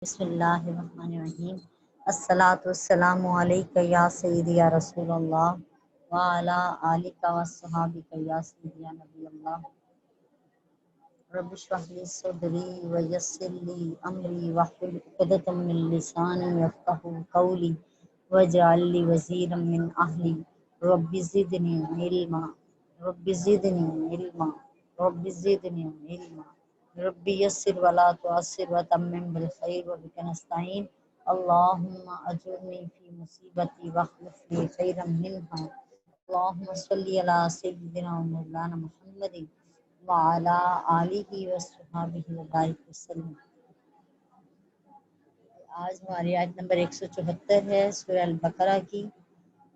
بسم اللہ الرحمن الرحیم۔ الصلاۃ والسلام علیک یا سیدی یا رسول اللہ وعلی آلک وصحابک یا سیدی یا نبی اللہ۔ رب اشرح لی صدری ویسر لی امری واحلل عقدۃ من لسانی یفقهوا قولی واجعل لی وزیرا من اہلی رب زدنی علما رب زدنی علما رب زدنی علما رب یسر ولا تعسر وتمم بالخیر وبک نستعین۔ اللہم اجرنی فی مصیبتی واخلف لی خیرا منہا۔ اللہم صلی علی سیدنا و مولانا محمد وعلی آلہ وصحبہ وبارک وسلم۔ آج ہماری آیت نمبر 174 ہے سورہ البقرہ کی۔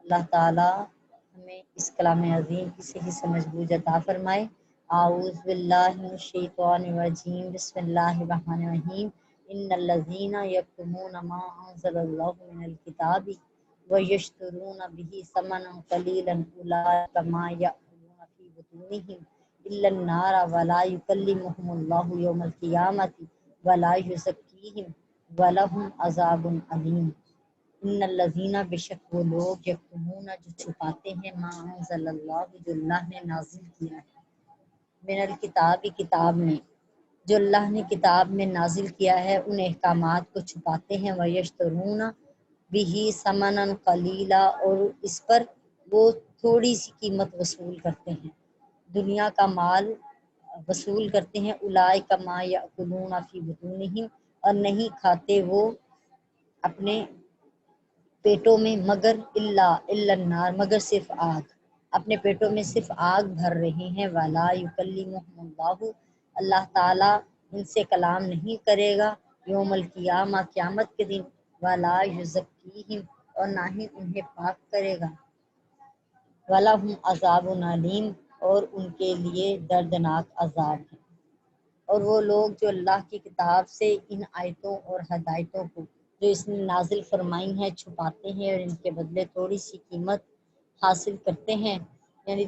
اللہ تعالی ہمیں اس کلام عظیم کی صحیح سمجھ بوجھ عطا فرمائے۔ اعوذ باللہ من الشیطان الرجیم، بسم اللہ الرحمن الرحیم۔ ان الذین یکتمون ما انزل اللہ من الکتاب ویشترون به ثمنا قلیلا اولئک ما یأکلون فی بطونہم الا النار ولا یکلمہم اللہ یوم القیامۃ ولا یزکیہم ولہم عذاب علیم۔ ان الذین، بے شک وہ لوگ، یکتمون جو چھپاتے ہیں، ما انزل اللہ جو اللہ نے نازل کیا ہے، من الکتاب کتاب میں، جو اللہ نے کتاب میں نازل کیا ہے ان احکامات کو چھپاتے ہیں، ویشترون بہ ثمنا قلیلا، اور اس پر وہ تھوڑی سی قیمت وصول کرتے ہیں، دنیا کا مال وصول کرتے ہیں۔ اولئک ما یأکلون فی بطونہم، اور نہیں کھاتے وہ اپنے پیٹوں میں مگر الا النار، مگر صرف آگ، اپنے پیٹوں میں صرف آگ بھر رہے ہیں۔ ولا یکلمہم اللہ، اللہ تعالیٰ ان سے کلام نہیں کرے گا، یوم القیامہ، قیامت کے دن، ولا یزکیہم، اور نہ ہی انہیں پاک کرے گا، ولہم عذاب علیم، اور ان کے لیے دردناک عذاب ہے۔ اور وہ لوگ جو اللہ کی کتاب سے ان آیتوں اور ہدایتوں کو جو اس نے نازل فرمائی ہیں چھپاتے ہیں اور ان کے بدلے تھوڑی سی قیمت حاصل کرتے ہیں، یعنی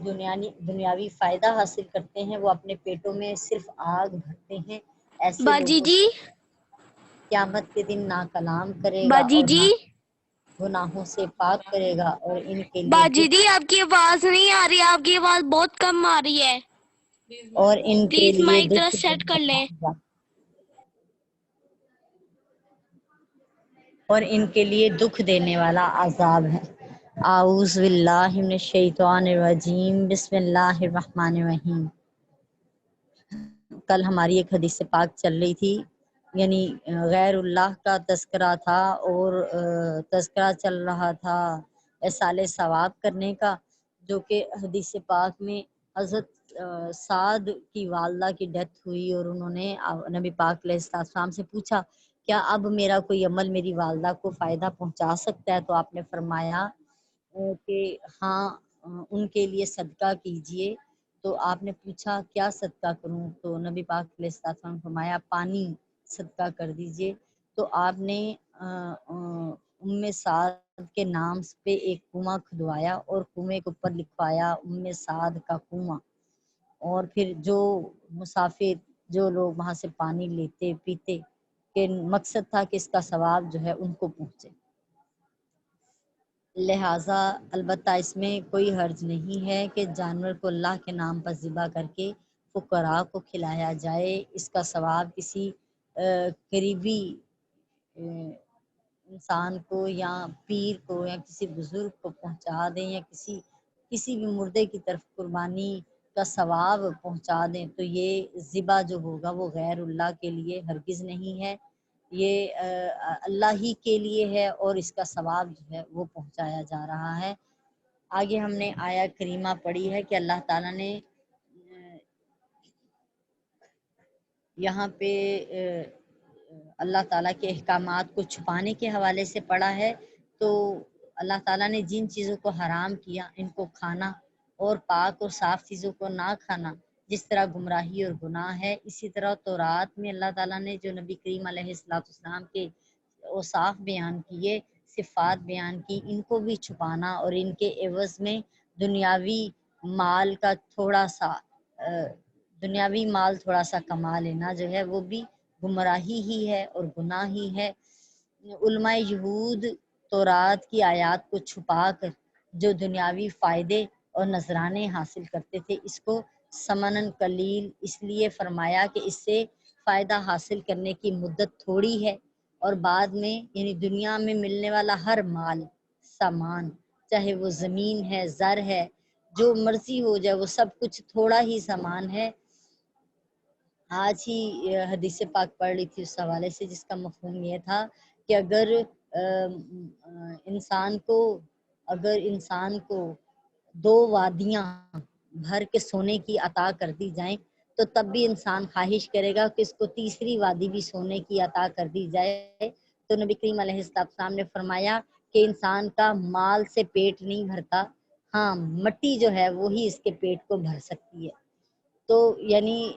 دنیاوی فائدہ حاصل کرتے ہیں، وہ اپنے پیٹوں میں صرف آگ بھرتے ہیں، ایسے باجی لوگوں جی، سے قیامت کے دن نہ کلام کرے گا باجی اور جی، نہ گناہوں سے پاک کرے گا، اور ان کے لیے باجی دکھ جی، آپ کی آواز نہیں آ رہی، آپ کی آواز بہت کم آ رہی ہے، اور ان کے پلیز لیے مائک ذرا دکھ سیٹ کر لیں۔ اور ان کے لیے دکھ دینے والا عذاب ہے۔ اعوذ باللہ من الشیطان الرجیم، بسم اللہ الرحمن الرحیم۔ کل ہماری ایک حدیث پاک چل رہی تھی، یعنی غیر اللہ کا تذکرہ تھا، اور تذکرہ چل رہا تھا احصال ثواب کرنے کا، جو کہ حدیث پاک میں حضرت سعد کی والدہ کی ڈیتھ ہوئی، اور انہوں نے نبی پاک علیہ السلام سے پوچھا کیا اب میرا کوئی عمل میری والدہ کو فائدہ پہنچا سکتا ہے؟ تو آپ نے فرمایا کہ ہاں، ان کے لیے صدقہ کیجئے۔ تو آپ نے پوچھا کیا صدقہ کروں؟ تو نبی پاک علیہ السلام نے فرمایا پانی صدقہ کر دیجئے۔ تو آپ نے ام سعد کے نام پہ ایک کنواں کھدوایا اور کنویں کے اوپر لکھوایا ام سعد کا کنواں، اور پھر جو مسافر، جو لوگ وہاں سے پانی لیتے پیتے، کہ مقصد تھا کہ اس کا ثواب جو ہے ان کو پہنچے۔ لہٰذا البتہ اس میں کوئی حرج نہیں ہے کہ جانور کو اللہ کے نام پر ذبح کر کے فقراء کو کھلایا جائے، اس کا ثواب کسی قریبی انسان کو یا پیر کو یا کسی بزرگ کو پہنچا دیں، یا کسی بھی مردے کی طرف قربانی کا ثواب پہنچا دیں، تو یہ ذبح جو ہوگا وہ غیر اللہ کے لیے ہرگز نہیں ہے، یہ اللہ ہی کے لیے ہے، اور اس کا ثواب جو ہے وہ پہنچایا جا رہا ہے۔ آگے ہم نے آیا کریمہ پڑھی ہے کہ اللہ تعالیٰ نے یہاں پہ اللہ تعالیٰ کے احکامات کو چھپانے کے حوالے سے پڑھا ہے، تو اللہ تعالیٰ نے جن چیزوں کو حرام کیا ان کو کھانا، اور پاک اور صاف چیزوں کو نہ کھانا، جس طرح گمراہی اور گناہ ہے، اسی طرح تورات میں اللہ تعالیٰ نے جو نبی کریم علیہ السلام کے اوصاف بیان کیے، صفات بیان کی، ان کو بھی چھپانا اور ان کے عوض میں دنیاوی مال تھوڑا سا کما لینا جو ہے وہ بھی گمراہی ہی ہے اور گناہ ہی ہے۔ علماء یہود تورات کی آیات کو چھپا کر جو دنیاوی فائدے اور نذرانے حاصل کرتے تھے، اس کو سمنن قلیل اس لیے فرمایا کہ اس سے فائدہ حاصل کرنے کی مدت تھوڑی ہے، اور بعد میں یعنی دنیا میں ملنے والا ہر مال سامان، چاہے وہ زمین ہے، زر ہے، جو مرضی ہو جائے، وہ سب کچھ تھوڑا ہی سامان ہے۔ آج ہی حدیث پاک پڑھ رہی تھی اس حوالے سے، جس کا مفہوم یہ تھا کہ اگر انسان کو 2 وادیاں بھر کے سونے کی عطا کر دی جائیں تو تب بھی انسان خواہش کرے گا کہ اس کو تیسری وادی بھی سونے کی عطا کر دی جائے۔ تو نبی کریم علیہ السلام نے فرمایا کہ انسان کا مال سے پیٹ نہیں بھرتا، ہاں مٹی جو ہے وہی اس کے پیٹ کو بھر سکتی ہے۔ تو یعنی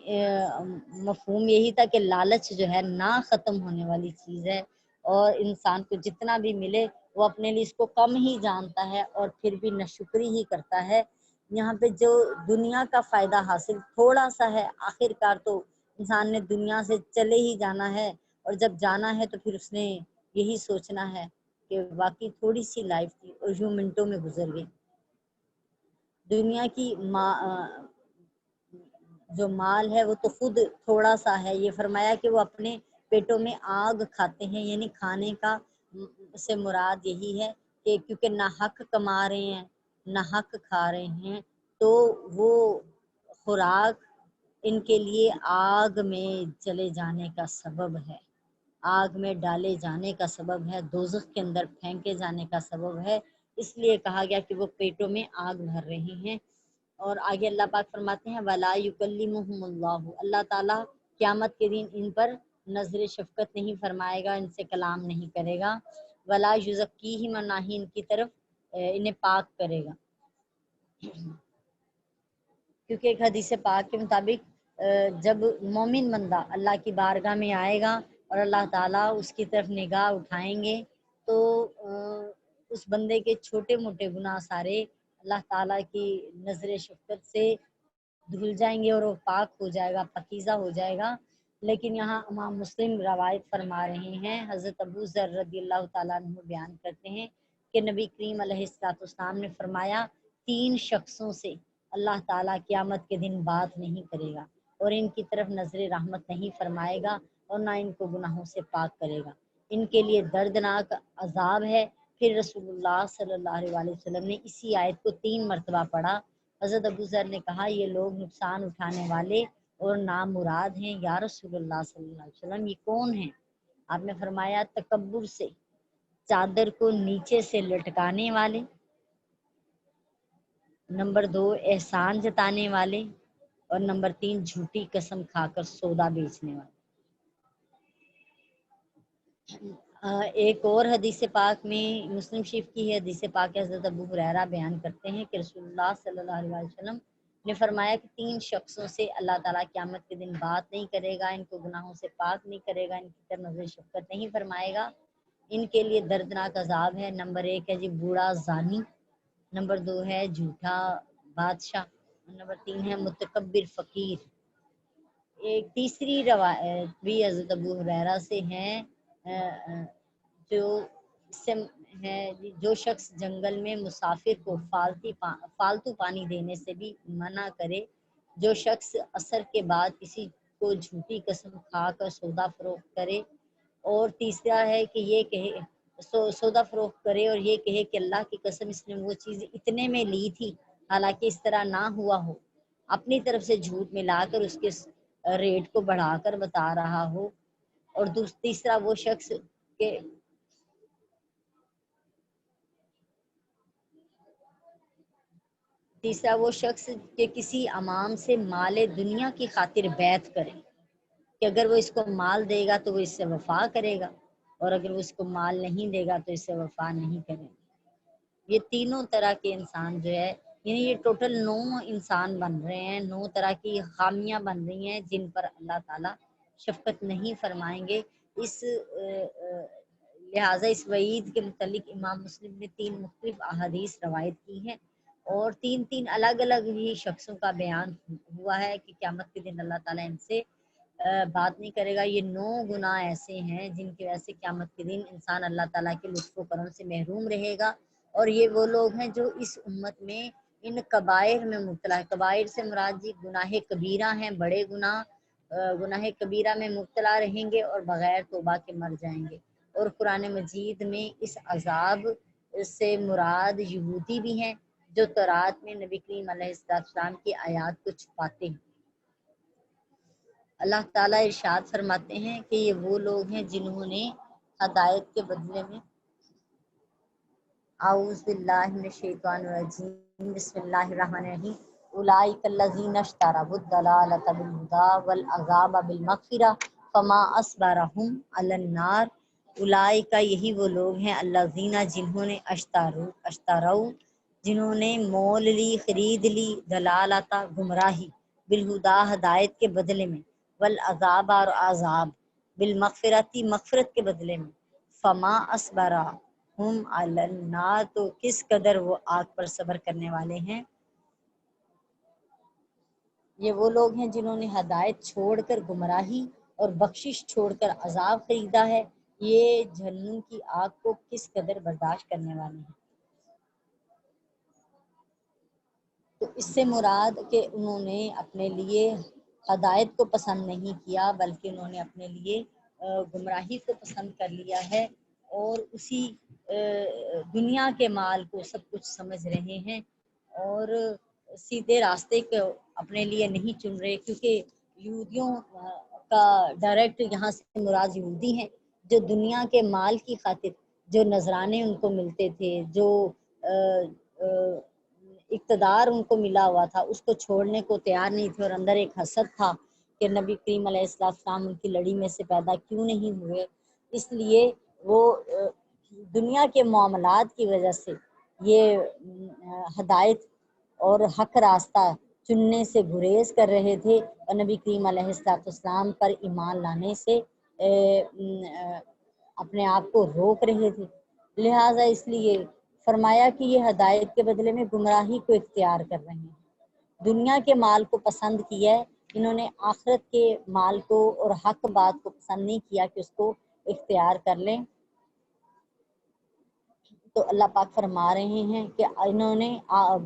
مفہوم یہی تھا کہ لالچ جو ہے نہ ختم ہونے والی چیز ہے، اور انسان کو جتنا بھی ملے وہ اپنے لیے اس کو کم ہی جانتا ہے اور پھر بھی ناشکری ہی کرتا ہے۔ یہاں پہ جو دنیا کا فائدہ حاصل تھوڑا سا ہے، آخر کار تو انسان نے دنیا سے چلے ہی جانا ہے، اور جب جانا ہے تو پھر اس نے یہی سوچنا ہے کہ واقعی تھوڑی سی لائف تھی اور یوں منٹوں میں گزر گئی۔ دنیا کی جو مال ہے وہ تو خود تھوڑا سا ہے، یہ فرمایا کہ وہ اپنے پیٹوں میں آگ کھاتے ہیں، یعنی کھانے کا سے مراد یہی ہے کہ کیونکہ نہ حق کما رہے ہیں نہ حق کھا رہے ہیں، تو وہ خوراک ان کے لیے آگ میں چلے جانے کا سبب ہے، آگ میں ڈالے جانے کا سبب ہے، دوزخ کے اندر پھینکے جانے کا سبب ہے۔ اس لیے کہا گیا کہ وہ پیٹوں میں آگ بھر رہے ہیں۔ اور آگے اللہ پاک فرماتے ہیں وَلَا يُكَلِّمُهُمُ اللَّهُ، اللہ تعالیٰ قیامت کے دن ان پر نظر شفقت نہیں فرمائے گا، ان سے کلام نہیں کرے گا۔ وَلَا يُزَكِّيهِمْ، نہ ہی ان کی طرف انہیں پاک کرے گا، کیونکہ ایک حدیث پاک کے مطابق جب مومن بندہ اللہ کی بارگاہ میں آئے گا اور اللہ تعالیٰ اس کی طرف نگاہ اٹھائیں گے تو اس بندے کے چھوٹے موٹے گناہ سارے اللہ تعالیٰ کی نظر شفقت سے دھل جائیں گے اور وہ پاک ہو جائے گا، پاکیزہ ہو جائے گا۔ لیکن یہاں امام مسلم روایت فرما رہے ہیں، حضرت ابو ذر رضی اللہ تعالیٰ عنہ بیان کرتے ہیں کہ نبی کریم علیہ السلام نے فرمایا 3 شخصوں سے اللہ تعالیٰ قیامت کے دن بات نہیں کرے گا اور ان کی طرف نظر رحمت نہیں فرمائے گا اور نہ ان کو گناہوں سے پاک کرے گا، ان کے لیے دردناک عذاب ہے۔ پھر رسول اللہ صلی اللہ علیہ وسلم نے اسی آیت کو 3 مرتبہ پڑھا۔ حضرت ابو ذر نے کہا یہ لوگ نقصان اٹھانے والے اور نامراد ہیں یا رسول اللہ صلی اللہ علیہ وسلم، یہ کون ہیں؟ آپ نے فرمایا تکبر سے چادر کو نیچے سے لٹکانے والے، نمبر 2 احسان جتانے والے، اور نمبر 3 جھوٹی قسم کھا کر سودا بیچنے والے۔ ایک اور حدیث پاک میں مسلم شریف کی ہے حدیث پاک حضرت ابو ہریرہ بیان کرتے ہیں کہ رسول اللہ صلی اللہ علیہ وسلم نے فرمایا کہ 3 شخصوں سے اللہ تعالیٰ قیامت کے دن بات نہیں کرے گا، ان کو گناہوں سے پاک نہیں کرے گا، ان کی طرف نظر شفقت نہیں فرمائے گا، ان کے لیے دردناک عذاب ہے۔ نمبر 1 ہے جی بوڑھا زانی، نمبر 2 ہے جھوٹا بادشاہ، نمبر 3 ہے متکبر فقیر۔ ایک تیسری روایت بھی حضرت ابو ہریرہ سے ہے جو شخص جنگل میں مسافر کو فالتو پانی دینے سے بھی منع کرے، جو شخص عصر کے بعد کسی کو جھوٹی قسم کھا کر سودا فروخت کرے، اور تیسرا ہے کہ یہ کہے سودا فروخت کرے اور یہ کہے کہ اللہ کی قسم اس نے وہ چیز اتنے میں لی تھی حالانکہ اس طرح نہ ہوا ہو، اپنی طرف سے جھوٹ ملا کر اس کے ریٹ کو بڑھا کر بتا رہا ہو، اور تیسرا وہ شخص کہ کسی امام سے مال دنیا کی خاطر بیعت کرے کہ اگر وہ اس کو مال دے گا تو وہ اس سے وفا کرے گا، اور اگر وہ اس کو مال نہیں دے گا تو اس سے وفا نہیں کرے گا۔ یہ تینوں طرح کے انسان جو ہے، یعنی یہ ٹوٹل 9 انسان بن رہے ہیں، 9 طرح کی خامیاں بن رہی ہیں جن پر اللہ تعالیٰ شفقت نہیں فرمائیں گے۔ اس لہٰذا اس وعید کے متعلق امام مسلم نے 3 مختلف احادیث روایت کی ہیں، اور 3 الگ الگ ہی شخصوں کا بیان ہوا ہے کہ قیامت کے دن اللہ تعالیٰ ان سے بات نہیں کرے گا۔ یہ 9 گناہ ایسے ہیں جن کی وجہ سے قیامت کے دن انسان اللہ تعالیٰ کے لطف و کرم سے محروم رہے گا، اور یہ وہ لوگ ہیں جو اس امت میں ان کبائر میں مبتلا ہے۔ کبائر سے مراد جی گناہ کبیرہ ہیں، بڑے گناہ، گناہ کبیرہ میں مبتلا رہیں گے اور بغیر توبہ کے مر جائیں گے۔ اور قرآن مجید میں اس عذاب سے مراد یہودی بھی ہیں جو تورات میں نبی کریم علیہ السلام کی آیات کو چھپاتے ہیں۔ اللہ تعالیٰ ارشاد فرماتے ہیں کہ یہ وہ لوگ ہیں جنہوں نے ہدایت کے بدلے میں، اعوذ باللہ من الشیطان الرجیم، بسم اللہ الرحمن الرحیم، اولئک الذین اشتروا الضلالۃ بالہدی والعذاب بالمغفرہ فما اصبرہم علی النار۔ اولئک یہی وہ لوگ ہیں الذین جنہوں نے اشتروا جنہوں نے مول لی، خرید لی، دلالت گمراہی، بالہدا ہدایت کے بدلے میں، والعذاب اور عذاب، بالمغفرتی مغفرت کے بدلے میں، فما اصبرا ہم علی النار تو کس قدر وہ آگ پر صبر کرنے والے ہیں۔ یہ وہ لوگ ہیں جنہوں نے ہدایت چھوڑ کر گمراہی اور بخشش چھوڑ کر عذاب خریدا ہے، یہ جہنم کی آگ کو کس قدر برداشت کرنے والے ہیں۔ تو اس سے مراد کہ انہوں نے اپنے لیے ہدایت کو پسند نہیں کیا، بلکہ انہوں نے اپنے لیے گمراہی کو پسند کر لیا ہے، اور اسی دنیا کے مال کو سب کچھ سمجھ رہے ہیں، اور سیدھے راستے کو اپنے لیے نہیں چن رہے، کیونکہ یہودیوں کا ڈائریکٹ یہاں سے مراد یہودی ہیں جو دنیا کے مال کی خاطر جو نذرانے ان کو ملتے تھے، جو اقتدار ان کو ملا ہوا تھا، اس کو چھوڑنے کو تیار نہیں تھے، اور اندر ایک حسد تھا کہ نبی کریم علیہ السلام ان کی لڑی میں سے پیدا کیوں نہیں ہوئے۔ اس لیے وہ دنیا کے معاملات کی وجہ سے یہ ہدایت اور حق راستہ چننے سے گریز کر رہے تھے، اور نبی کریم علیہ السلام پر ایمان لانے سے اپنے آپ کو روک رہے تھے۔ لہٰذا اس لیے فرمایا کہ یہ ہدایت کے بدلے میں گمراہی کو اختیار کر رہے ہیں، دنیا کے مال کو پسند کیا ہے، انہوں نے آخرت کے مال کو اور حق بات کو پسند نہیں کیا کہ اس کو اختیار کر لیں۔ تو اللہ پاک فرما رہے ہیں کہ انہوں نے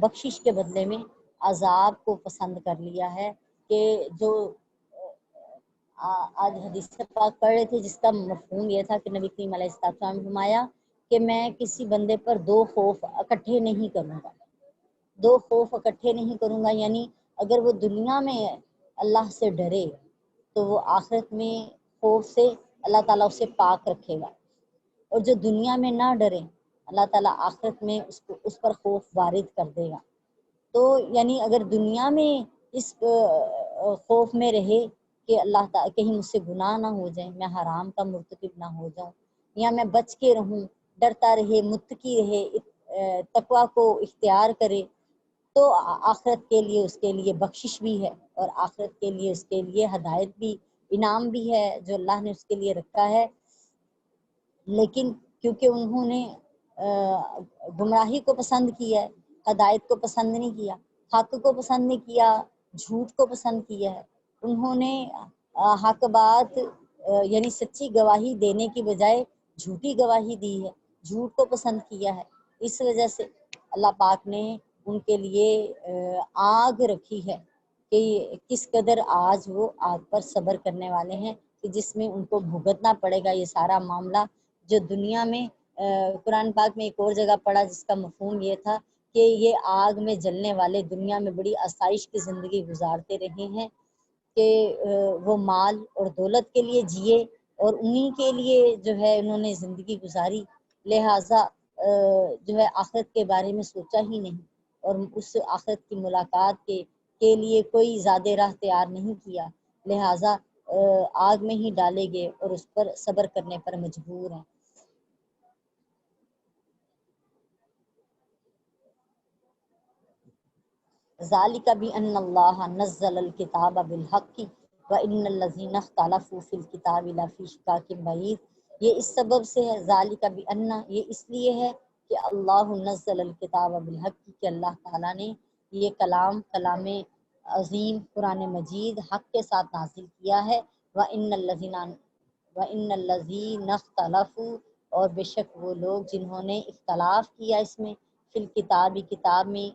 بخشش کے بدلے میں عذاب کو پسند کر لیا ہے، کہ جو آج حدیث پاک پڑھ رہے تھے جس کا مفہوم یہ تھا کہ نبی کریم علیہ السلام نے فرمایا کہ میں کسی بندے پر 2 خوف اکٹھے نہیں کروں گا، 2 خوف اکٹھے نہیں کروں گا، یعنی اگر وہ دنیا میں اللہ سے ڈرے تو وہ آخرت میں خوف سے اللہ تعالیٰ اسے پاک رکھے گا، اور جو دنیا میں نہ ڈرے اللہ تعالیٰ آخرت میں اس پر خوف وارد کر دے گا۔ تو یعنی اگر دنیا میں اس خوف میں رہے کہ اللہ تعالیٰ کہیں مجھ سے گناہ نہ ہو جائے، میں حرام کا مرتکب نہ ہو جاؤں، یا میں بچ کے رہوں، ڈرتا رہے، متقی رہے، تقوی کو اختیار کرے، تو آخرت کے لیے اس کے لیے بخشش بھی ہے، اور آخرت کے لیے اس کے لیے ہدایت بھی، انعام بھی ہے جو اللہ نے اس کے لیے رکھا ہے۔ لیکن کیونکہ انہوں نے گمراہی کو پسند کیا ہے، ہدایت کو پسند نہیں کیا، حق کو پسند نہیں کیا، جھوٹ کو پسند کیا ہے، انہوں نے حق بات یعنی سچی گواہی دینے کی بجائے جھوٹی گواہی دی ہے، جھوٹ کو پسند کیا ہے، اس وجہ سے اللہ پاک نے ان کے لیے آگ رکھی ہے کہ کس قدر آج وہ آگ پر صبر کرنے والے ہیں، کہ جس میں ان کو بھگتنا پڑے گا یہ سارا معاملہ جو دنیا میں قرآن پاک میں ایک اور جگہ پڑھا جس کا مفہوم یہ تھا کہ یہ آگ میں جلنے والے دنیا میں بڑی آسائش کی زندگی گزارتے رہے ہیں، کہ وہ مال اور دولت کے لیے جیے اور انہی کے لیے جو ہے انہوں نے زندگی گزاری، لہٰذا جو ہے آخرت کے بارے میں سوچا ہی نہیں، اور اس آخرت کی ملاقات کے لیے کوئی زیادہ راہ تیار نہیں کیا، لہٰذا آگ میں ہی ڈالے گئے اور اس پر صبر کرنے پر مجبور ہیں۔ ذالک بأن اللہ نزل الکتاب بالحق وان الذین اختلفوا فی الکتاب لفی شقاق بعید، یہ اس سبب سے ہے، ذالک بأن، یہ اس لیے ہے کہ اللہ نزل الکتاب بالحق، کہ اللہ تعالیٰ نے یہ کلام عظیم قرآن مجید حق کے ساتھ نازل کیا ہے، وَإِنَّ الَّذِينَ اخْتَلَفُوا، اور بے شک وہ لوگ جنہوں نے اختلاف کیا اس میں، فی الکتاب کتاب میں،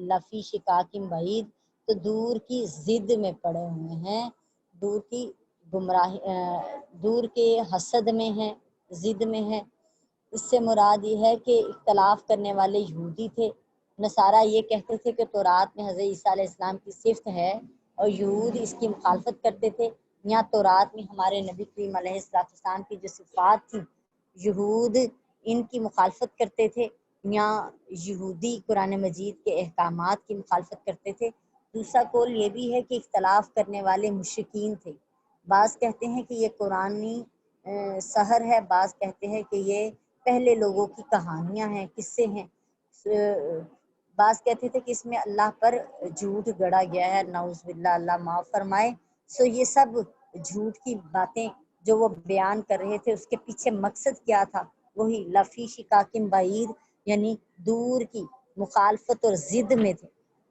لفی شقاق بعید، تو دور کی ضد میں پڑے ہوئے ہیں، دور کی گمراہی، دور کے حسد میں ہیں، ضد میں ہیں۔ اس سے مراد یہ ہے کہ اختلاف کرنے والے یہودی تھے۔ نصارہ یہ کہتے تھے کہ تورات میں حضرت عیسیٰ علیہ السلام کی صفت ہے، اور یہود اس کی مخالفت کرتے تھے۔ یہاں تورات میں ہمارے نبی کریم علیہ السلام کی جو صفات تھیں، یہود ان کی مخالفت کرتے تھے، یا یہودی قرآن مجید کے احکامات کی مخالفت کرتے تھے۔ دوسرا قول یہ بھی ہے کہ اختلاف کرنے والے مشرکین تھے۔ بعض کہتے ہیں کہ یہ قرآنی سحر ہے، بعض کہتے ہیں کہ یہ پہلے لوگوں کی کہانیاں ہیں، قصے ہیں۔ بعض کہتے تھے کہ اس میں اللہ پر جھوٹ گڑا گیا ہے، نعوذ باللہ، اللہ معاف فرمائے۔ یہ سب جھوٹ کی باتیں جو وہ بیان کر رہے تھے، اس کے پیچھے مقصد کیا تھا؟ وہی لفی شقاق بعید، یعنی دور کی مخالفت اور ضد میں تھے۔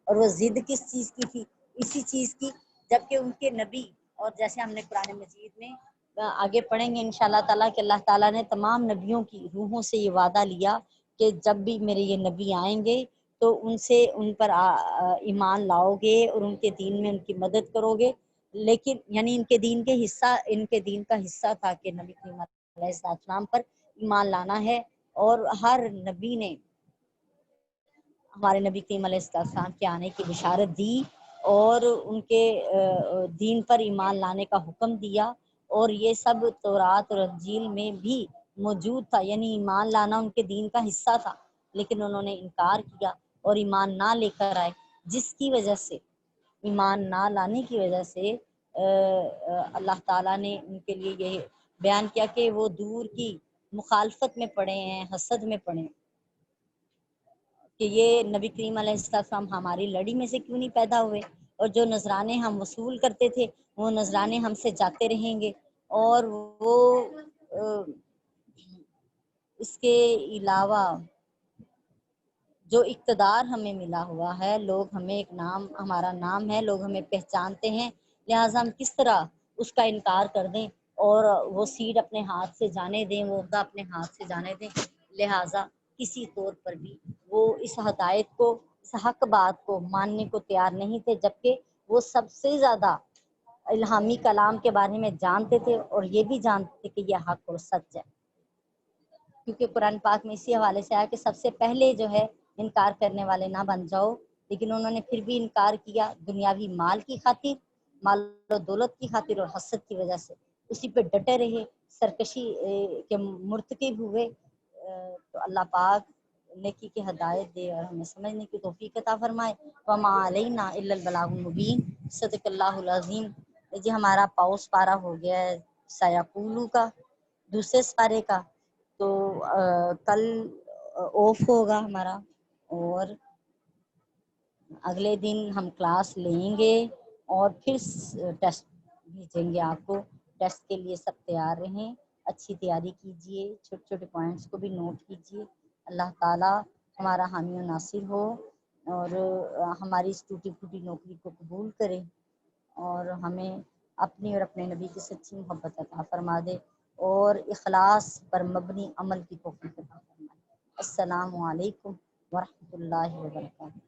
اور وہ ضد کس چیز کی تھی؟ اسی چیز کی، جبکہ ان کے نبی، اور جیسے ہم نے قرآن مجید میں آگے پڑھیں گے انشاءاللہ تعالیٰ کہ اللہ تعالیٰ نے تمام نبیوں کی روحوں سے یہ وعدہ لیا کہ جب بھی میرے یہ نبی آئیں گے تو ان پر ایمان لاؤ گے اور ان کے دین میں ان کی مدد کرو گے۔ لیکن یعنی ان کے دین کا حصہ تھا کہ نبی کریم علیہ السلام پر ایمان لانا ہے، اور ہر نبی نے ہمارے نبی کریم علیہ السلام کے آنے کی بشارت دی، اور ان کے دین پر ایمان لانے کا حکم دیا، اور یہ سب تورات اور انجیل میں بھی موجود تھا، یعنی ایمان لانا ان کے دین کا حصہ تھا، لیکن انہوں نے انکار کیا اور ایمان نہ لے کر آئے، جس کی وجہ سے، ایمان نہ لانے کی وجہ سے اللہ تعالیٰ نے ان کے لیے یہ بیان کیا کہ وہ دور کی مخالفت میں پڑے ہیں، حسد میں پڑے ہیں، کہ یہ نبی کریم علیہ السلام ہماری لڑی میں سے کیوں نہیں پیدا ہوئے، اور جو نذرانے ہم وصول کرتے تھے وہ نذرانے ہم سے جاتے رہیں گے، اور وہ اس کے علاوہ جو اقتدار ہمیں ملا ہوا ہے، لوگ ہمیں ہمارا نام ہے، لوگ ہمیں پہچانتے ہیں، لہٰذا ہم کس طرح اس کا انکار کر دیں اور وہ سیٹ اپنے ہاتھ سے جانے دیں، وہ عہدہ اپنے ہاتھ سے جانے دیں۔ لہٰذا کسی طور پر بھی وہ اس ہدایت کو، اس حق بات کو ماننے کو تیار نہیں تھے، جبکہ وہ سب سے زیادہ الہامی کلام کے بارے میں جانتے تھے، اور یہ بھی جانتے تھے کہ یہ حق اور سچ ہے، کیونکہ قرآن پاک میں اسی حوالے سے آیا کہ سب سے پہلے جو ہے انکار کرنے والے نہ بن جاؤ، لیکن انہوں نے پھر بھی انکار کیا، دنیاوی مال کی خاطر، مال و دولت کی خاطر اور حسد کی وجہ سے اسی پہ ڈٹے رہے، سرکشی کے مرتکب ہوئے۔ تو اللہ پاک نیکی کی ہدایت دے اور ہمیں سمجھنے کی توفیق عطا فرمائے۔ وما علینا الا البلاغ المبین۔ صدق اللہ العظیم۔ جی ہمارا پاؤس پارا ہو گیا ہے سیقولو کا، دوسرے سپارے کا، تو کل آف ہوگا ہمارا، اور اگلے دن ہم کلاس لیں گے، اور پھر ٹیسٹ بھیجیں گے آپ کو۔ ٹیسٹ کے لیے سب تیار رہیں، اچھی تیاری کیجیے، چھوٹے چھوٹے پوائنٹس کو بھی نوٹ کیجیے۔ اللہ تعالیٰ ہمارا حامی و ناصر ہو، اور ہماری اس ٹوٹی پھوٹی نوکری کو قبول کرے، اور ہمیں اپنی اور اپنے نبی کی سچی محبت عطا فرما دے، اور اخلاص پر مبنی عمل کی توفیق عطا فرمائے۔ السلام علیکم ورحمۃ اللہ وبرکاتہ۔